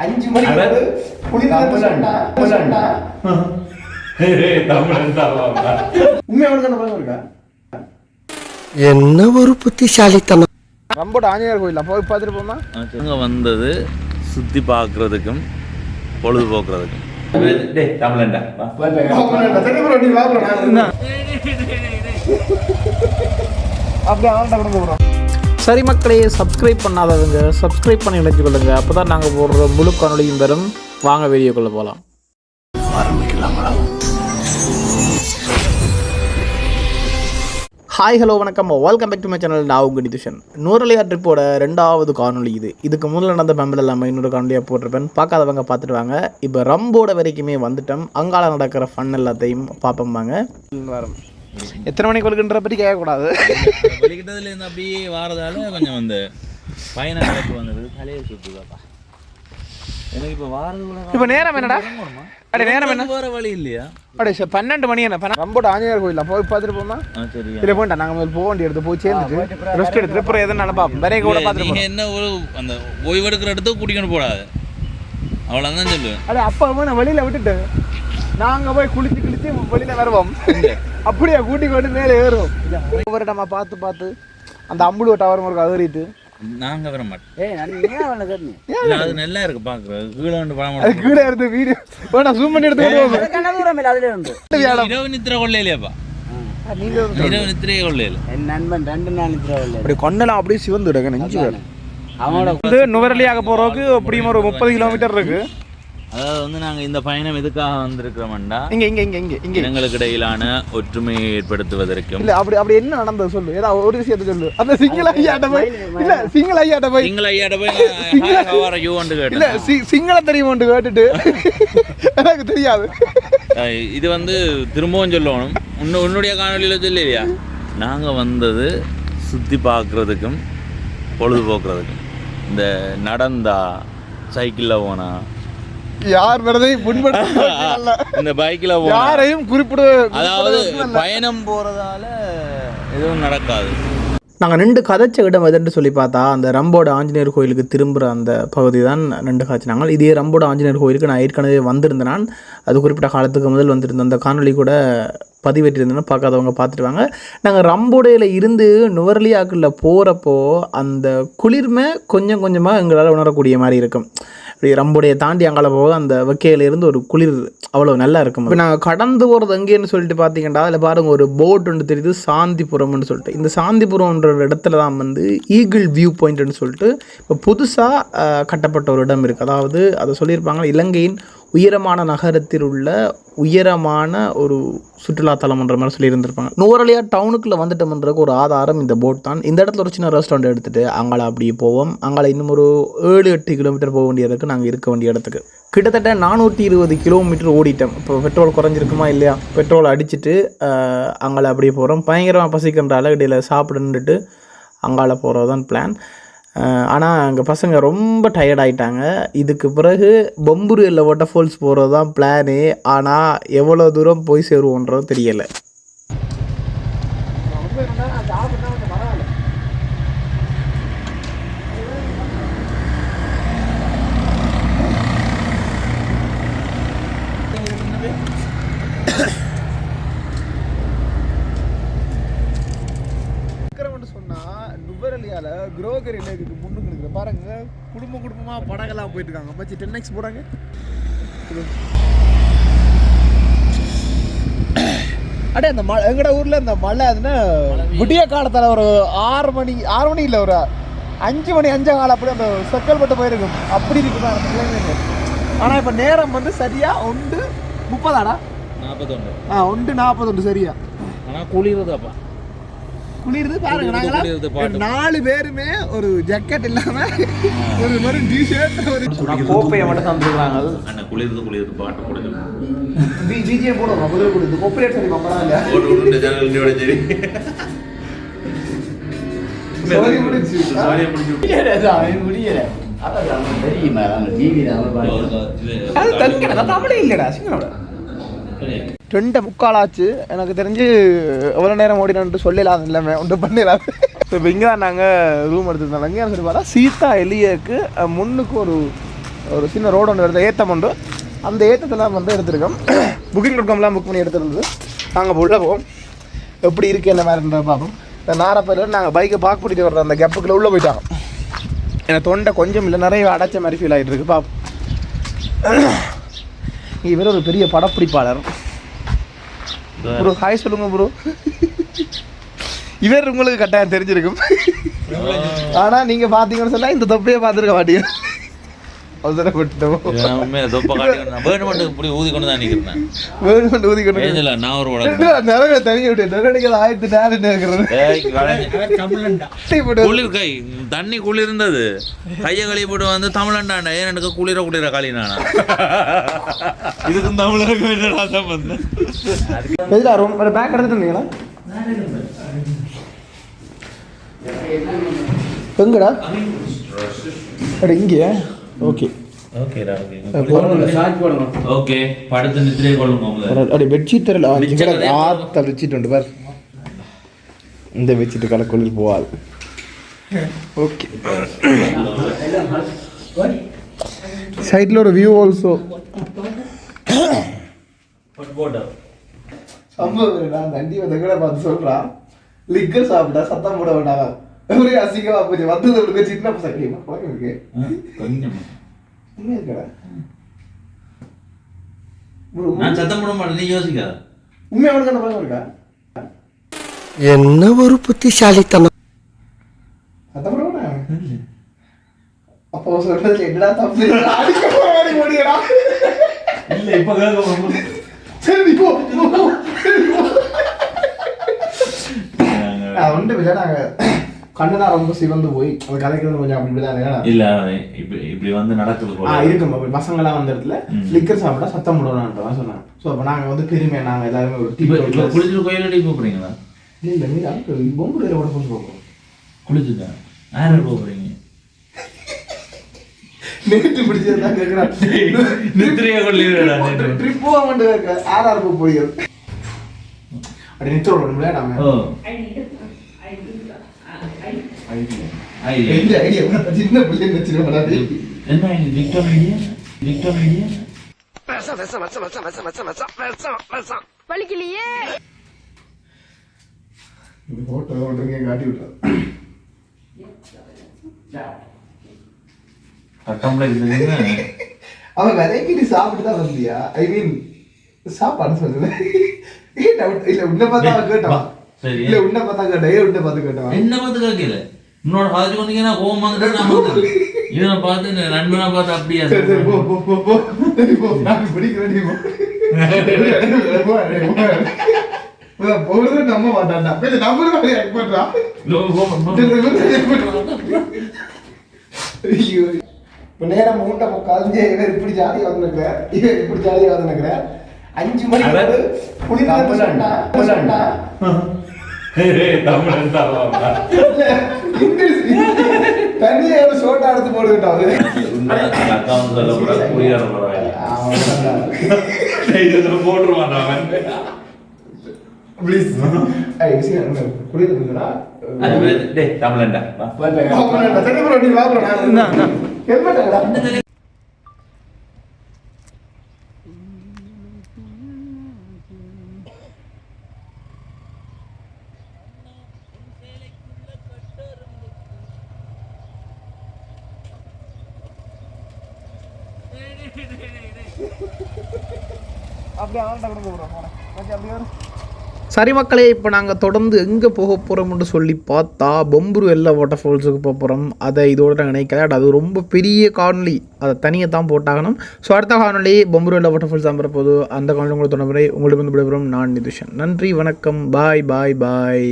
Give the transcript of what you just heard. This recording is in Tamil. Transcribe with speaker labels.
Speaker 1: 5 மணிக்கு குளிர்ந்தா என்ன ஒரு புத்திசாலித்தனம். ரொம்ப ஆஞ்சநேயர் கோயில் போய் பார்த்துட்டு போமா.
Speaker 2: அங்க வந்தது சுத்தி பார்க்கறதுக்கும் பொழுதுபோக்குறதுக்கும்.
Speaker 3: சரி மக்களே, சப்ஸ்கிரைப் பண்ணாதவங்க சப்ஸ்கிரைப் பண்ணி நினைச்சுக்கொள்ளுங்க. அப்போ தான் நாங்கள் போடுற முழு காணொலியும் வரும். வாங்க வீடியோக்குள்ளே போகலாம். ஆரம்பிக்கலாங்களா? ஹாய் ஹலோ வணக்கம், welcome back to my channel. நான் உங்கள் நிதிஷன். நூறலையா ட்ரிப்போட 2வது காணொலி இது. இதுக்கு முதல்ல நடந்த பெம்பிள் எல்லாமே இன்னொரு காணொலியாக போட்டிருப்பேன். பார்க்காதவங்க பார்த்துட்டு வாங்க. இப்போ ரம்போட வரைக்குமே வந்துட்டோம். அங்கால நடக்கிற ஃபன் எல்லாத்தையும் பார்ப்போம்பாங்க. வரும் எத்தனை மணிக்கு வலிக்கின்ற பற்றி கேட்கக்கூடாது.
Speaker 2: வலிக்கிட்டதுலேருந்து அப்படியே வாரதால கொஞ்சம் வந்து பயணம் வந்தது தலையை சுற்றுதாப்பா. எனக்கு இப்போ வாரதுக்குள்ள
Speaker 3: இப்போ நேரம் என்னடா? அடே நேரம் என்ன?
Speaker 2: வேற வழி இல்லையா?
Speaker 3: அடே 12 மணி என்ன? ரம்போட ஆஞ்சநேயர் கோயில் போய் பார்த்துட்டு போமா.
Speaker 2: சரி,
Speaker 3: இல்லை போயிட்டா நாங்கள் முதல்ல போக வேண்டிய எடுத்து போய் சேர்ந்துட்டு ரெஸ்ட் எடுத்துட்டு அப்புறம் எதுவும் நடப்பாப்போம். வேற கூட பார்த்துட்டு
Speaker 2: என்ன ஒரு அந்த ஓய்வெடுக்கிற இடத்துக்கு கூட்டிக்கொண்டு போடாது, அவ்வளோதான் சொல்லுவேன்.
Speaker 3: அடே அப்பா நான் வெளியில் விட்டுட்டு நாங்கள் போய் குளிச்சு வெளியில் வருவோம். அப்படியே கூட்டி கொண்டு மேலே ஏறுவோம். ஒவ்வொரு இடமா பார்த்து அந்த அம்புடு டவர் முறை ஏறிட்டு
Speaker 2: நாங்கள் வர மாட்டோம். அது நல்லா இருக்கு பார்க்குறது. கீழே வந்து பழம்
Speaker 3: கீழே இருந்து வீடியோ ஜூம் பண்ணி எடுத்து
Speaker 2: இரவு நித்திர கொள்ளையிலேப்பா. இரவு நித்திரையே கொள்ளையில
Speaker 1: என் நண்பன் 2 நாள் நித்திர கொள்ளையில
Speaker 3: அப்படி கொண்டெல்லாம் அப்படியே சிவந்துடுங்க. நெஞ்சு அவனோட வந்து நுவரெலியாக போகிறதுக்கு அப்படியும் ஒரு 30 கிலோமீட்டர் இருக்கு.
Speaker 2: அதாவது வந்து நாங்கள் இந்த பயணம் எதுக்காக வந்திருக்கிறோம்டா,
Speaker 3: இங்க
Speaker 2: எங்களுக்கு இடையிலான ஒற்றுமையை ஏற்படுத்துவதற்கும்.
Speaker 3: இல்ல அப்படி என்ன நடந்தது சொல்லு, ஏதாவது ஒரு விஷயத்தை சொல்லு. அந்த சிங்கள ஐயாட்ட போய் இல்ல சிங்கள தெரியுமோன்னு கேட்டுட்டு எனக்கு தெரியாது.
Speaker 2: இது வந்து திரும்பவும் சொல்லணும், உன்னுடைய காணொலியில சொல்லியா, நாங்கள் வந்தது சுற்றி பார்க்குறதுக்கும் பொழுதுபோக்குறதுக்கும். இந்த நடந்தா சைக்கிளில் போனா
Speaker 3: யார் வரதையும் முன்படுத்த
Speaker 2: இந்த பைக்கில்
Speaker 3: யாரையும் குறிப்பிட,
Speaker 2: அதாவது பயணம் போகிறதால எதுவும் நடக்காது.
Speaker 3: நாங்கள் 2 கதைச்ச இடம் எதுன்னு சொல்லி பார்த்தா அந்த ரம்போட ஆஞ்சநேயர் கோயிலுக்கு திரும்புகிற அந்த பகுதி தான் 2 காய்ச்சினாங்க. இதே ரம்போட ஆஞ்சநேயர் கோயிலுக்கு நான் ஏற்கனவே வந்திருந்தேன். நான் அது குறிப்பிட்ட காலத்துக்கு முதல் வந்திருந்தேன். அந்த காணொலி கூட பதிவேற்றிருந்தேன்னா பார்க்காதவங்க பார்த்துட்டு வாங்க. நாங்கள் ரம்போடையில் இருந்து நுவரெலியாக்குள்ள போகிறப்போ அந்த குளிர்மை கொஞ்சம் கொஞ்சமாக எங்களால் உணரக்கூடிய மாதிரி இருக்கும். இப்படி ரம்போடைய தாண்டி அங்கால போக அந்த வைக்கையிலேருந்து ஒரு குளிர் அவ்வளோ நல்லா இருக்கும். இப்போ நாங்கள் கடந்து போகிறது எங்கேன்னு சொல்லிட்டு பார்த்தீங்கன்னா அதில் பாருங்கள் ஒரு போட் ஒன்று தெரியுது, சாந்திபுரம்னு சொல்லிட்டு. இந்த சாந்திபுரம்ன்ற இடத்துல தான் வந்து ஈகிள் வியூ பாயிண்ட்னு சொல்லிட்டு இப்போ புதுசாக கட்டப்பட்ட ஒரு இடம் இருக்குது. அதாவது அதை சொல்லியிருப்பாங்க, இலங்கையின் உயரமான நகரத்தில் உள்ள உயரமான ஒரு சுற்றுலாத்தலம்ன்ற மாதிரி சொல்லியிருந்திருப்பாங்க. நுவரெலியா டவுனுக்குள்ளே வந்துட்டோம்ன்றதுக்கு ஒரு ஆதாரம் இந்த போட் தான். இந்த இடத்துல ஒரு சின்ன ரெஸ்டாரண்ட் எடுத்துகிட்டு அங்கால அப்படியே போவோம். அங்கால இன்னும் ஒரு 7-8 கிலோமீட்டர் போக வேண்டியதுக்கு நாங்கள் இருக்க வேண்டிய இடத்துக்கு கிட்டத்தட்ட 420 கிலோமீட்டர் ஓடிட்டோம். இப்போ பெட்ரோல் குறைஞ்சிருக்குமா இல்லையா, பெட்ரோல் அடிச்சுட்டு அங்கால அப்படியே போகிறோம். பயங்கரமாக பசிக்கின்றால இடையில் சாப்பிடுன்னுட்டு அங்கால போகிறது தான் பிளான். ஆனால் அங்கே பசங்க ரொம்ப டயர்ட் ஆகிட்டாங்க. இதுக்கு பிறகு பொம்புருவில் வாட்டர் ஃபால்ஸ் போகிறது தான் பிளானு. ஆனால் எவ்வளோ தூரம் போய் சேருவோன்றது தெரியலை. நுவரெலியால குரோகரி லேக்குக்கு முன்னுக்கு இருக்கிற பாருங்க, குடும்பமாக படகெல்லாம் போயிட்டு இருக்காங்க. மச்சி 10x போறாங்க. அடே அந்த மழை எங்கட ஊர்ல இந்த மழை அதுன்னா விடிய காலத்தில் ஒரு 6 மணி இல்லை ஒரு 5 மணி 5 காலம் அப்படி அந்த செக்கல் பட்டு போயிருக்கும். அப்படி இருக்குதா அந்த கிளைமேட். ஆனால் இப்போ நேரம் வந்து சரியா 1:30 1:41 சரியா. ஆனால் குளிருதாப்பா, குளிருது பாருங்க. நாங்கள் 4 பேருமே ஒரு ஜக்கெட் இல்லாம ஒரு மாதிரி டிஷர்ட் ஒரு கோப்பையை மட்டும் தந்துருக்காங்க.
Speaker 2: அண்ணா குளிருது பாட்டு போடுங்க.
Speaker 3: பிஜிஎம் போடுவோம். முதல்ல குளிருது கோப்பரேட் சரி மம்மலாம் இல்ல
Speaker 2: போட்டு சேனலோட சரி
Speaker 3: சோரி முடிஞ்சு
Speaker 2: சோரி முடிஞ்சு
Speaker 1: முடியல. அதான் தெரியுமா டிவி
Speaker 3: அது தல்கடா தமிழே இல்லடா சிங்களோட 2:45 ஆச்சு. எனக்கு தெரிஞ்சு எவ்வளோ நேரம் ஓடினு சொல்லலாம், எல்லாமே ஒன்று பண்ணிடலாம். இப்போ இங்கே தான் நாங்கள் ரூம் எடுத்துருந்தோம். எங்கேயான்னு சொல்லி பார்த்தா சீதா எலியக்கு முன்னுக்கு ஒரு
Speaker 1: ஒரு சின்ன ரோடு ஒன்று வருது, ஏத்தம் உண்டு. அந்த ஏத்தத்தெல்லாம் வந்து எடுத்துருக்கோம். Booking.comலாம் புக் பண்ணி எடுத்துருந்தது. நாங்கள் உள்ளே போவோம், எப்படி இருக்குது என்ன மாதிரின்ற பார்ப்போம். இந்த நாரப்பையில் நாங்கள் பைக்கை பார்க் பண்ணிட்டு வர்ற அந்த கேப்புக்குள்ளே உள்ளே போயிட்டாங்க. எனக்கு தொண்டை கொஞ்சம் இல்லை, நிறைய அடைச்ச மாதிரி ஃபீல் ஆகிட்டு இருக்கு. பார்ப்போம். இவர் ஒரு பெரிய படப்பிடிப்பாளர். ப்ரோ ஹாய் சொல்லுங்க ப்ரோ. இவர் உங்களுக்கு கட்டாயம் தெரிஞ்சிருக்கும். ஆனால் நீங்கள் பார்த்தீங்கன்னு சொன்னால் இந்த தொப்பையை பார்த்துருக்க மாட்டீங்க. அவசரப்பட்டோம். நிறைய தனி விட்டு
Speaker 2: தண்ணி குளிர் இருந்தது. கையை கழுவி போட்டு வந்து தமிழண்டாண்டா ஏன் எனக்கு குளிர காலினானா இதுக்கும் தமிழருக்கு
Speaker 1: பேக் எடுத்துட்டீங்களா? எங்கடா இங்கே? ஓகே
Speaker 2: ஓகே படுத்து நித்திரை கொள்ளுங்க.
Speaker 1: அப்படி பெட்ஷீட் தரல, ஆத்த பெட்ஷீட் உண்டு பார். இந்த பெட்ஷீட்டு கலக்கொள்ளில் போகாது. ஓகே சைடில் ஒரு வியூ ஆல்சோ. நான் தண்டி வந்து கூட பார்த்து சொல்கிறான், லிக்கர் சாப்பிட்டா சத்தம் போட வேண்டாம். ஒரே அசிங்கமா போச்சு. வந்தது உங்களுக்கு சின்ன பசங்க பழக்கம் இருக்கு. உண்மையா இருக்கா?
Speaker 2: நான் சத்தம் போட மாட்டேன், நீ யோசிக்காத.
Speaker 1: உண்மையா உனக்கு அந்த பழக்கம் இருக்கா?
Speaker 4: என்ன ஒரு புத்திசாலித்தனம்.
Speaker 1: சத்தம் போட மாட்டேன். அப்போ சொல்றது என்னடா தப்பு? அடிக்க போறாடி ஓடிடா.
Speaker 2: இல்ல இப்ப கேட்க.
Speaker 1: சரி போ. ஒன்று இல்லை, நாங்கள் கண்ணுதான் ரொம்ப சிவந்து போய் அந்த கதைக்கிறது கொஞ்சம் அப்படி தான்
Speaker 2: இல்ல. இப்படி வந்து நடக்குது
Speaker 1: இருக்கும். பசங்களாம் வந்த இடத்துல லிக்கர் சாப்பிட்டா சத்தம் போடணும்ன்றதான் சொன்னாங்க. ஸோ அப்போ நாங்கள் வந்து பெருமையா நாங்கள் எல்லாருமே ஒரு டீ
Speaker 2: குளிச்சுட்டு கோயில டீ போறீங்களா?
Speaker 1: இல்லை மீது பொம்புடையில கூட போட்டு போகிறோம்.
Speaker 2: குளிச்சுட்டா யாரும் போறீங்க?
Speaker 1: நேற்று பிடிச்சதான் கேட்குறான்.
Speaker 2: நித்திரையா கொள்ளிடா
Speaker 1: ட்ரிப் போக மாட்டேங்க. ஆர்ஆர் போய் அப்படி நித்திர விட நாம சின்ன பிள்ளை
Speaker 5: வலிக்கலையே
Speaker 1: போட்டோ காட்டி விட்டா அவன் விலைக்கு சாப்பிட்டுதான் வந்தியா? ஐ மீன் சாப்பாடு சொல்லுவேன். இல்ல உன்னை பார்த்தா கேட்டான். இல்ல உன்னை பார்த்தா கேட்டேன். உன்னை பார்த்து கேட்டான்.
Speaker 2: என்ன பார்த்து கேட்கல. இன்னொரு காலேஜ் வந்தீங்கன்னா கோவம் வாங்கிட்டு இவனை பார்த்து நண்பனை பார்த்து அப்படியா?
Speaker 1: பொழுது நம்ப மாட்டான்டா. இப்ப நேரம் மூட்டை கலைஞ்சு இவர் இப்படி ஜாலியா வந்துருக்க, இவர் இப்படி ஜாலியா வந்துருக்கிற. 5 மணிக்கு குளிர் சொன்னா தண்ணியை ஒரு சோட்டா எடுத்து போட்டுக்கிட்டாரு.
Speaker 3: சரி மக்களே, இப்போ நாங்கள் தொடர்ந்து எங்கே போக போகிறோம்னு சொல்லி பார்த்தா பொம்புரு எல்லா வாட்டர் ஃபால்ஸுக்கு போக போகிறோம். அதை இதோட நாங்கள் நினைக்கல, அது ரொம்ப பெரிய காணொலி, அதை தனியாக தான் போட்டாகணும். ஸோ அடுத்த காணொலி பொம்புரு எல்லா வாட்டர் ஃபால்ஸ் தான் போது. அந்த காணொலி உங்களுக்கு தொடர்புரை உங்களுக்கு வந்து விடுபடும். நான் நிதுஷன். நன்றி, வணக்கம், பாய் பாய் பாய்.